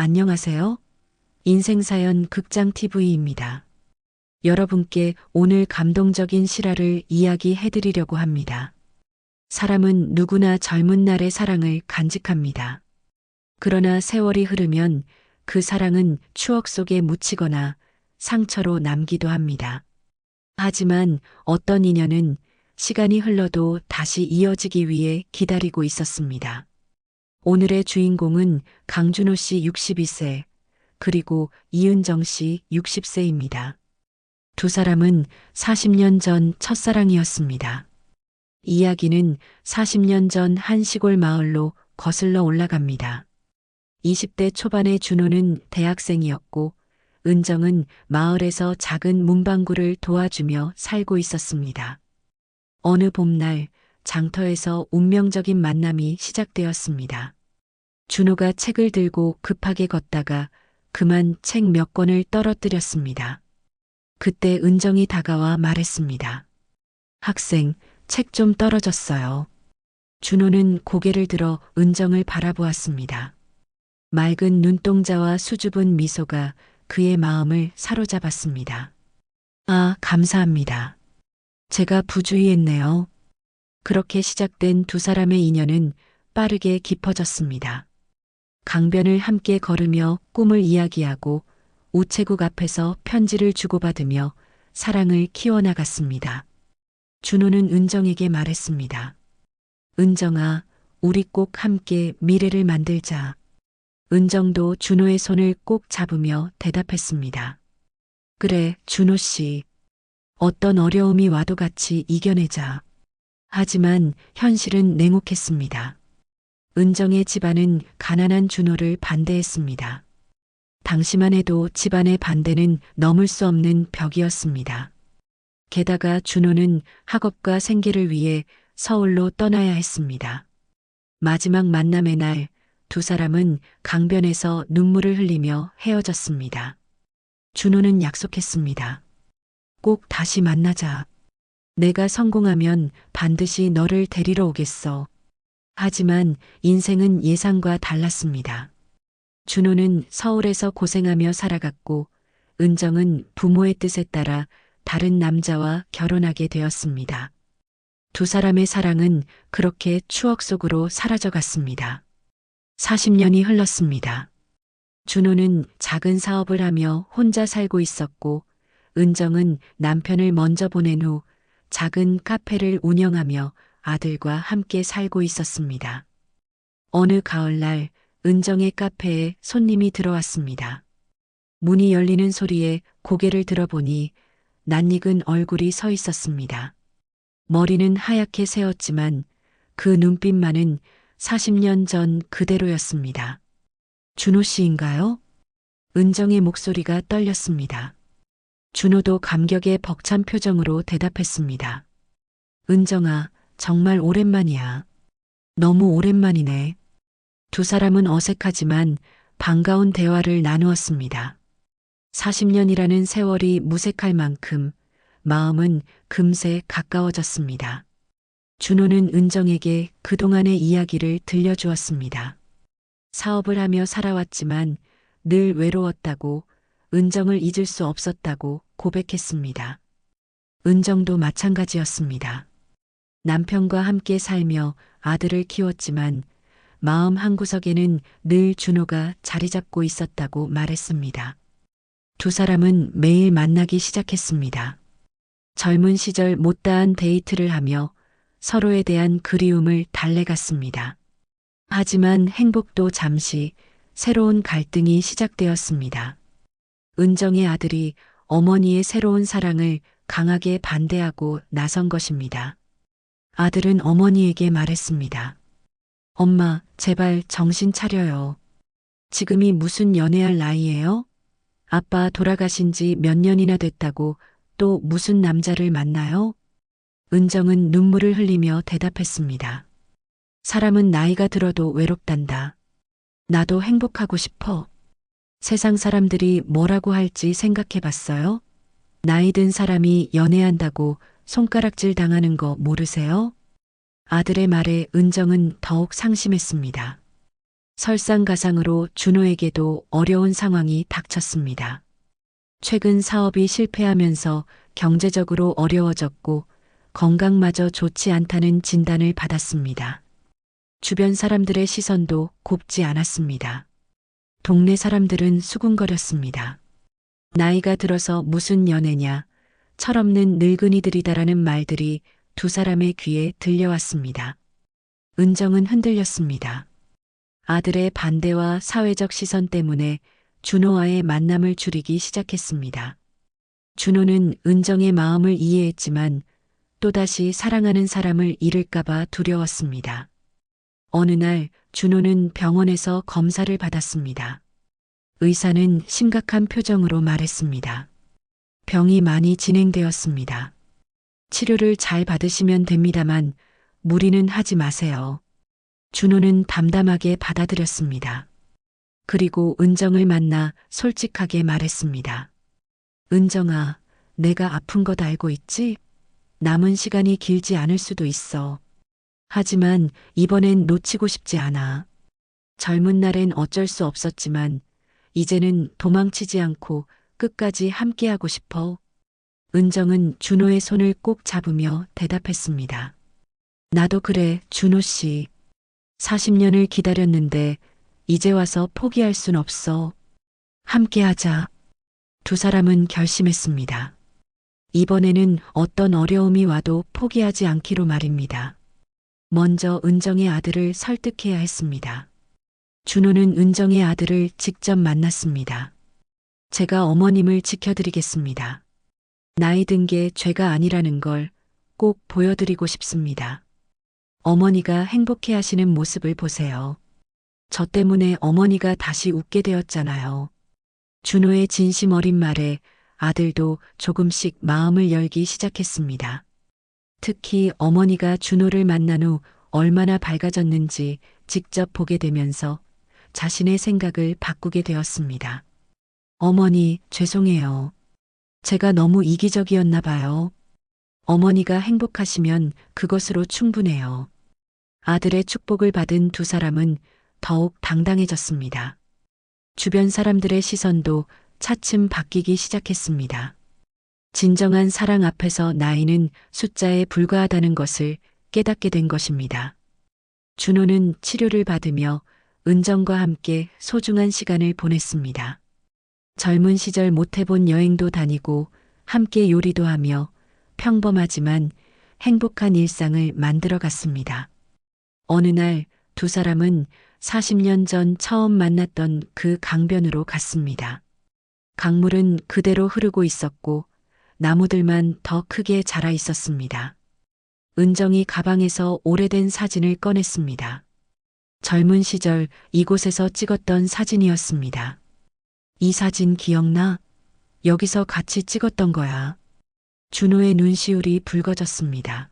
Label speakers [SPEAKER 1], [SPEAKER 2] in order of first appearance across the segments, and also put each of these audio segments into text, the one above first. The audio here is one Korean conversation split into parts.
[SPEAKER 1] 안녕하세요. 인생사연 극장TV입니다. 여러분께 오늘 감동적인 실화를 이야기해드리려고 합니다. 사람은 누구나 젊은 날의 사랑을 간직합니다. 그러나 세월이 흐르면 그 사랑은 추억 속에 묻히거나 상처로 남기도 합니다. 하지만 어떤 인연은 시간이 흘러도 다시 이어지기 위해 기다리고 있었습니다. 오늘의 주인공은 강준호 씨 62세, 그리고 이은정 씨 60세입니다. 두 사람은 40년 전 첫사랑이었습니다. 이야기는 40년 전 한 시골 마을로 거슬러 올라갑니다. 20대 초반의 준호는 대학생이었고, 은정은 마을에서 작은 문방구를 도와주며 살고 있었습니다. 어느 봄날 장터에서 운명적인 만남이 시작되었습니다. 준호가 책을 들고 급하게 걷다가 그만 책 몇 권을 떨어뜨렸습니다. 그때 은정이 다가와 말했습니다. 학생, 책 좀 떨어졌어요. 준호는 고개를 들어 은정을 바라보았습니다. 맑은 눈동자와 수줍은 미소가 그의 마음을 사로잡았습니다. 아, 감사합니다. 제가 부주의했네요. 그렇게 시작된 두 사람의 인연은 빠르게 깊어졌습니다. 강변을 함께 걸으며 꿈을 이야기하고 우체국 앞에서 편지를 주고받으며 사랑을 키워나갔습니다. 준호는 은정에게 말했습니다. 은정아, 우리 꼭 함께 미래를 만들자. 은정도 준호의 손을 꼭 잡으며 대답했습니다. 그래, 준호 씨. 어떤 어려움이 와도 같이 이겨내자. 하지만 현실은 냉혹했습니다. 은정의 집안은 가난한 준호를 반대했습니다. 당시만 해도 집안의 반대는 넘을 수 없는 벽이었습니다. 게다가 준호는 학업과 생계를 위해 서울로 떠나야 했습니다. 마지막 만남의 날, 두 사람은 강변에서 눈물을 흘리며 헤어졌습니다. 준호는 약속했습니다. 꼭 다시 만나자. 내가 성공하면 반드시 너를 데리러 오겠어. 하지만 인생은 예상과 달랐습니다. 준호는 서울에서 고생하며 살아갔고, 은정은 부모의 뜻에 따라 다른 남자와 결혼하게 되었습니다. 두 사람의 사랑은 그렇게 추억 속으로 사라져갔습니다. 40년이 흘렀습니다. 준호는 작은 사업을 하며 혼자 살고 있었고, 은정은 남편을 먼저 보낸 후 작은 카페를 운영하며 아들과 함께 살고 있었습니다. 어느 가을날 은정의 카페에 손님이 들어왔습니다. 문이 열리는 소리에 고개를 들어보니 낯익은 얼굴이 서 있었습니다. 머리는 하얗게 새었지만 그 눈빛만은 40년 전 그대로였습니다. 준호 씨인가요? 은정의 목소리가 떨렸습니다. 준호도 감격에 벅찬 표정으로 대답했습니다. 은정아, 정말 오랜만이야. 너무 오랜만이네. 두 사람은 어색하지만 반가운 대화를 나누었습니다. 40년이라는 세월이 무색할 만큼 마음은 금세 가까워졌습니다. 준호는 은정에게 그동안의 이야기를 들려주었습니다. 사업을 하며 살아왔지만 늘 외로웠다고, 은정을 잊을 수 없었다고 고백했습니다. 은정도 마찬가지였습니다. 남편과 함께 살며 아들을 키웠지만 마음 한구석에는 늘 준호가 자리 잡고 있었다고 말했습니다. 두 사람은 매일 만나기 시작했습니다. 젊은 시절 못다한 데이트를 하며 서로에 대한 그리움을 달래갔습니다. 하지만 행복도 잠시, 새로운 갈등이 시작되었습니다. 은정의 아들이 어머니의 새로운 사랑을 강하게 반대하고 나선 것입니다. 아들은 어머니에게 말했습니다. 엄마, 제발 정신 차려요. 지금이 무슨 연애할 나이예요? 아빠 돌아가신 지 몇 년이나 됐다고 또 무슨 남자를 만나요? 은정은 눈물을 흘리며 대답했습니다. 사람은 나이가 들어도 외롭단다. 나도 행복하고 싶어. 세상 사람들이 뭐라고 할지 생각해 봤어요? 나이 든 사람이 연애한다고 손가락질 당하는 거 모르세요? 아들의 말에 은정은 더욱 상심했습니다. 설상가상으로 준호에게도 어려운 상황이 닥쳤습니다. 최근 사업이 실패하면서 경제적으로 어려워졌고 건강마저 좋지 않다는 진단을 받았습니다. 주변 사람들의 시선도 곱지 않았습니다. 동네 사람들은 수군거렸습니다. 나이가 들어서 무슨 연애냐, 철없는 늙은이들이다라는 말들이 두 사람의 귀에 들려왔습니다. 은정은 흔들렸습니다. 아들의 반대와 사회적 시선 때문에 준호와의 만남을 줄이기 시작했습니다. 준호는 은정의 마음을 이해했지만 또다시 사랑하는 사람을 잃을까봐 두려웠습니다. 어느 날 준호는 병원에서 검사를 받았습니다. 의사는 심각한 표정으로 말했습니다. 병이 많이 진행되었습니다. 치료를 잘 받으시면 됩니다만 무리는 하지 마세요. 준호는 담담하게 받아들였습니다. 그리고 은정을 만나 솔직하게 말했습니다. 은정아, 내가 아픈 것 알고 있지? 남은 시간이 길지 않을 수도 있어. 하지만 이번엔 놓치고 싶지 않아. 젊은 날엔 어쩔 수 없었지만 이제는 도망치지 않고 끝까지 함께하고 싶어. 은정은 준호의 손을 꼭 잡으며 대답했습니다. 나도 그래, 준호 씨. 40년을 기다렸는데 이제 와서 포기할 순 없어. 함께하자. 두 사람은 결심했습니다. 이번에는 어떤 어려움이 와도 포기하지 않기로 말입니다. 먼저 은정의 아들을 설득해야 했습니다. 준호는 은정의 아들을 직접 만났습니다. 제가 어머님을 지켜드리겠습니다. 나이 든 게 죄가 아니라는 걸 꼭 보여드리고 싶습니다. 어머니가 행복해 하시는 모습을 보세요. 저 때문에 어머니가 다시 웃게 되었잖아요. 준호의 진심 어린 말에 아들도 조금씩 마음을 열기 시작했습니다. 특히 어머니가 준호를 만난 후 얼마나 밝아졌는지 직접 보게 되면서 자신의 생각을 바꾸게 되었습니다. 어머니, 죄송해요. 제가 너무 이기적이었나 봐요. 어머니가 행복하시면 그것으로 충분해요. 아들의 축복을 받은 두 사람은 더욱 당당해졌습니다. 주변 사람들의 시선도 차츰 바뀌기 시작했습니다. 진정한 사랑 앞에서 나이는 숫자에 불과하다는 것을 깨닫게 된 것입니다. 준호는 치료를 받으며 은정과 함께 소중한 시간을 보냈습니다. 젊은 시절 못 해본 여행도 다니고 함께 요리도 하며 평범하지만 행복한 일상을 만들어 갔습니다. 어느 날 두 사람은 40년 전 처음 만났던 그 강변으로 갔습니다. 강물은 그대로 흐르고 있었고 나무들만 더 크게 자라 있었습니다. 은정이 가방에서 오래된 사진을 꺼냈습니다. 젊은 시절 이곳에서 찍었던 사진이었습니다. 이 사진 기억나? 여기서 같이 찍었던 거야. 준호의 눈시울이 붉어졌습니다.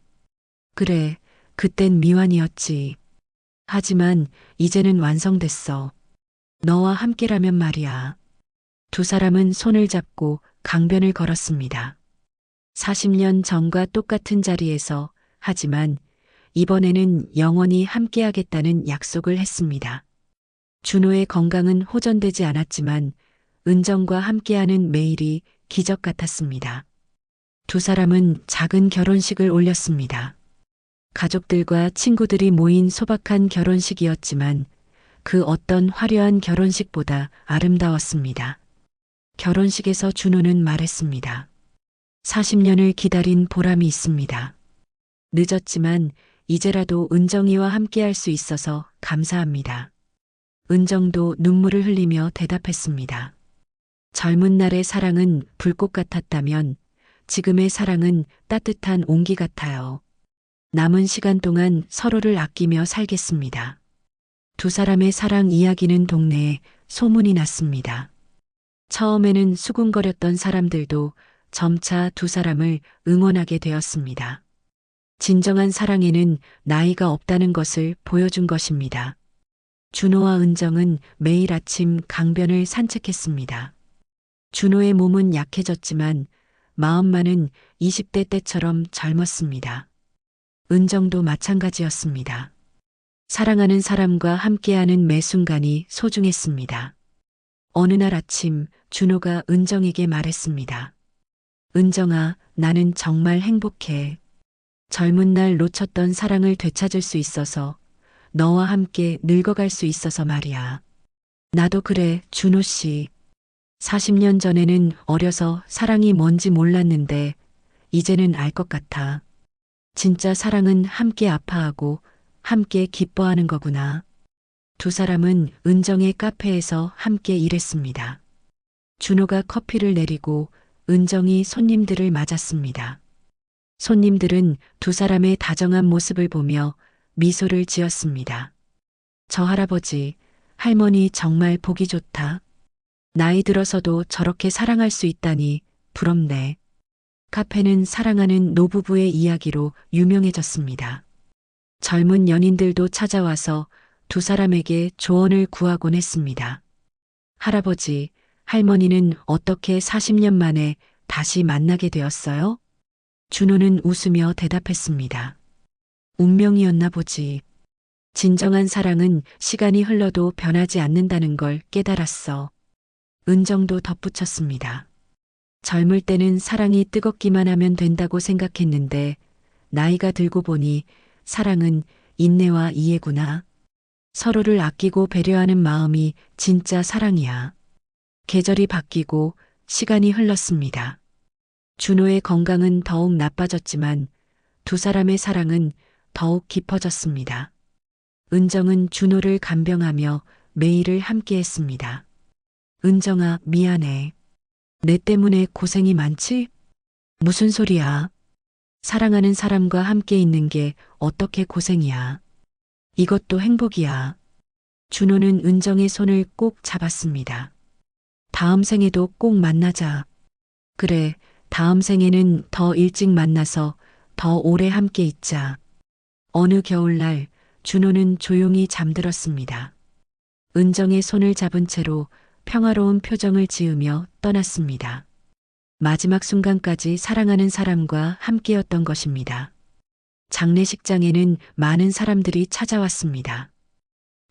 [SPEAKER 1] 그래, 그땐 미완이었지. 하지만 이제는 완성됐어. 너와 함께라면 말이야. 두 사람은 손을 잡고 강변을 걸었습니다. 40년 전과 똑같은 자리에서 하지만 이번에는 영원히 함께하겠다는 약속을 했습니다. 준호의 건강은 호전되지 않았지만 은정과 함께하는 매일이 기적 같았습니다. 두 사람은 작은 결혼식을 올렸습니다. 가족들과 친구들이 모인 소박한 결혼식이었지만 그 어떤 화려한 결혼식보다 아름다웠습니다. 결혼식에서 준호는 말했습니다. 40년을 기다린 보람이 있습니다. 늦었지만 이제라도 은정이와 함께할 수 있어서 감사합니다. 은정도 눈물을 흘리며 대답했습니다. 젊은 날의 사랑은 불꽃 같았다면 지금의 사랑은 따뜻한 온기 같아요. 남은 시간 동안 서로를 아끼며 살겠습니다. 두 사람의 사랑 이야기는 동네에 소문이 났습니다. 처음에는 수군거렸던 사람들도 점차 두 사람을 응원하게 되었습니다. 진정한 사랑에는 나이가 없다는 것을 보여준 것입니다. 준호와 은정은 매일 아침 강변을 산책했습니다. 준호의 몸은 약해졌지만 마음만은 20대 때처럼 젊었습니다. 은정도 마찬가지였습니다. 사랑하는 사람과 함께하는 매 순간이 소중했습니다. 어느 날 아침 준호가 은정에게 말했습니다. 은정아, 나는 정말 행복해. 젊은 날 놓쳤던 사랑을 되찾을 수 있어서, 너와 함께 늙어갈 수 있어서 말이야. 나도 그래, 준호 씨. 40년 전에는 어려서 사랑이 뭔지 몰랐는데, 이제는 알 것 같아. 진짜 사랑은 함께 아파하고, 함께 기뻐하는 거구나. 두 사람은 은정의 카페에서 함께 일했습니다. 준호가 커피를 내리고 은정이 손님들을 맞았습니다. 손님들은 두 사람의 다정한 모습을 보며 미소를 지었습니다. 저 할아버지, 할머니 정말 보기 좋다. 나이 들어서도 저렇게 사랑할 수 있다니 부럽네. 카페는 사랑하는 노부부의 이야기로 유명해졌습니다. 젊은 연인들도 찾아와서 두 사람에게 조언을 구하곤 했습니다. 할아버지, 할머니는 어떻게 40년 만에 다시 만나게 되었어요? 준호는 웃으며 대답했습니다. 운명이었나 보지. 진정한 사랑은 시간이 흘러도 변하지 않는다는 걸 깨달았어. 은정도 덧붙였습니다. 젊을 때는 사랑이 뜨겁기만 하면 된다고 생각했는데 나이가 들고 보니 사랑은 인내와 이해구나. 서로를 아끼고 배려하는 마음이 진짜 사랑이야. 계절이 바뀌고 시간이 흘렀습니다. 준호의 건강은 더욱 나빠졌지만 두 사람의 사랑은 더욱 깊어졌습니다. 은정은 준호를 간병하며 매일을 함께했습니다. 은정아, 미안해. 내 때문에 고생이 많지? 무슨 소리야? 사랑하는 사람과 함께 있는 게 어떻게 고생이야? 이것도 행복이야. 준호는 은정의 손을 꼭 잡았습니다. 다음 생에도 꼭 만나자. 그래, 다음 생에는 더 일찍 만나서 더 오래 함께 있자. 어느 겨울날 준호는 조용히 잠들었습니다. 은정의 손을 잡은 채로 평화로운 표정을 지으며 떠났습니다. 마지막 순간까지 사랑하는 사람과 함께였던 것입니다. 장례식장에는 많은 사람들이 찾아왔습니다.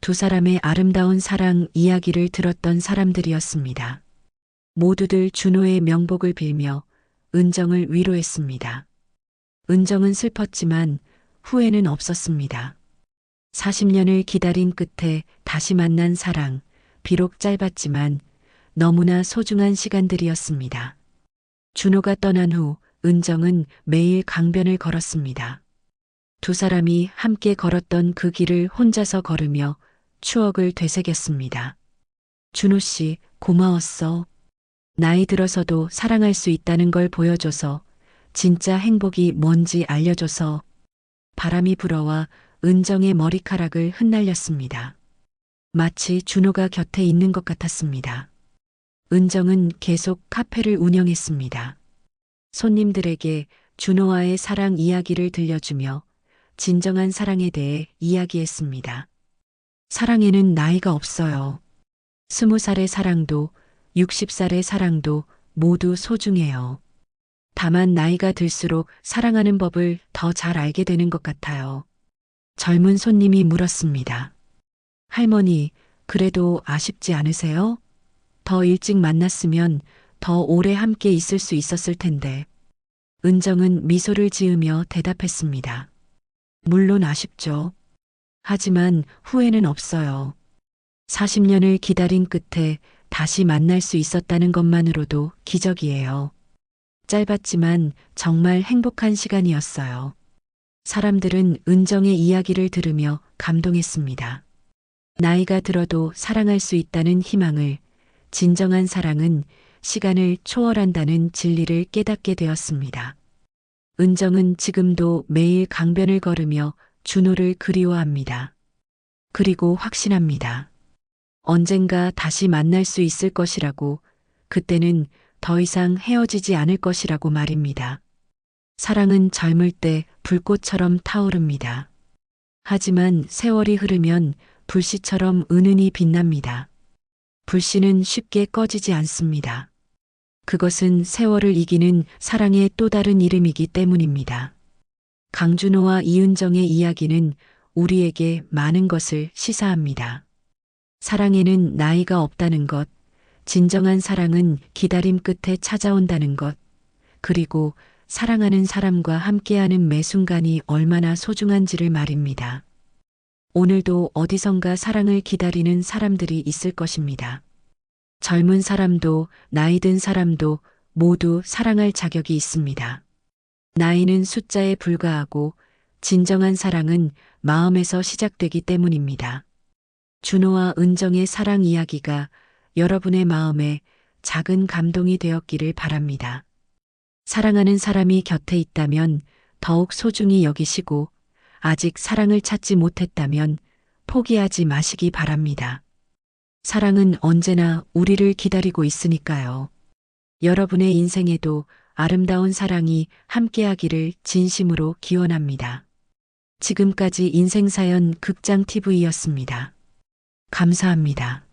[SPEAKER 1] 두 사람의 아름다운 사랑 이야기를 들었던 사람들이었습니다. 모두들 준호의 명복을 빌며 은정을 위로했습니다. 은정은 슬펐지만 후회는 없었습니다. 40년을 기다린 끝에 다시 만난 사랑, 비록 짧았지만 너무나 소중한 시간들이었습니다. 준호가 떠난 후 은정은 매일 강변을 걸었습니다. 두 사람이 함께 걸었던 그 길을 혼자서 걸으며 추억을 되새겼습니다. 준호 씨, 고마웠어. 나이 들어서도 사랑할 수 있다는 걸 보여줘서, 진짜 행복이 뭔지 알려줘서. 바람이 불어와 은정의 머리카락을 흩날렸습니다. 마치 준호가 곁에 있는 것 같았습니다. 은정은 계속 카페를 운영했습니다. 손님들에게 준호와의 사랑 이야기를 들려주며 진정한 사랑에 대해 이야기했습니다. 사랑에는 나이가 없어요. 20살의 사랑도 60살의 사랑도 모두 소중해요. 다만 나이가 들수록 사랑하는 법을 더 잘 알게 되는 것 같아요. 젊은 손님이 물었습니다. 할머니, 그래도 아쉽지 않으세요? 더 일찍 만났으면 더 오래 함께 있을 수 있었을 텐데. 은정은 미소를 지으며 대답했습니다. 물론 아쉽죠. 하지만 후회는 없어요. 40년을 기다린 끝에 다시 만날 수 있었다는 것만으로도 기적이에요. 짧았지만 정말 행복한 시간이었어요. 사람들은 은정의 이야기를 들으며 감동했습니다. 나이가 들어도 사랑할 수 있다는 희망을, 진정한 사랑은 시간을 초월한다는 진리를 깨닫게 되었습니다. 은정은 지금도 매일 강변을 걸으며 준호를 그리워합니다. 그리고 확신합니다. 언젠가 다시 만날 수 있을 것이라고, 그때는 더 이상 헤어지지 않을 것이라고 말입니다. 사랑은 젊을 때 불꽃처럼 타오릅니다. 하지만 세월이 흐르면 불씨처럼 은은히 빛납니다. 불씨는 쉽게 꺼지지 않습니다. 그것은 세월을 이기는 사랑의 또 다른 이름이기 때문입니다. 강준호와 이은정의 이야기는 우리에게 많은 것을 시사합니다. 사랑에는 나이가 없다는 것, 진정한 사랑은 기다림 끝에 찾아온다는 것, 그리고 사랑하는 사람과 함께하는 매 순간이 얼마나 소중한지를 말입니다. 오늘도 어디선가 사랑을 기다리는 사람들이 있을 것입니다. 젊은 사람도 나이 든 사람도 모두 사랑할 자격이 있습니다. 나이는 숫자에 불과하고 진정한 사랑은 마음에서 시작되기 때문입니다. 준호와 은정의 사랑 이야기가 여러분의 마음에 작은 감동이 되었기를 바랍니다. 사랑하는 사람이 곁에 있다면 더욱 소중히 여기시고 아직 사랑을 찾지 못했다면 포기하지 마시기 바랍니다. 사랑은 언제나 우리를 기다리고 있으니까요. 여러분의 인생에도 아름다운 사랑이 함께하기를 진심으로 기원합니다. 지금까지 인생사연 극장TV였습니다. 감사합니다.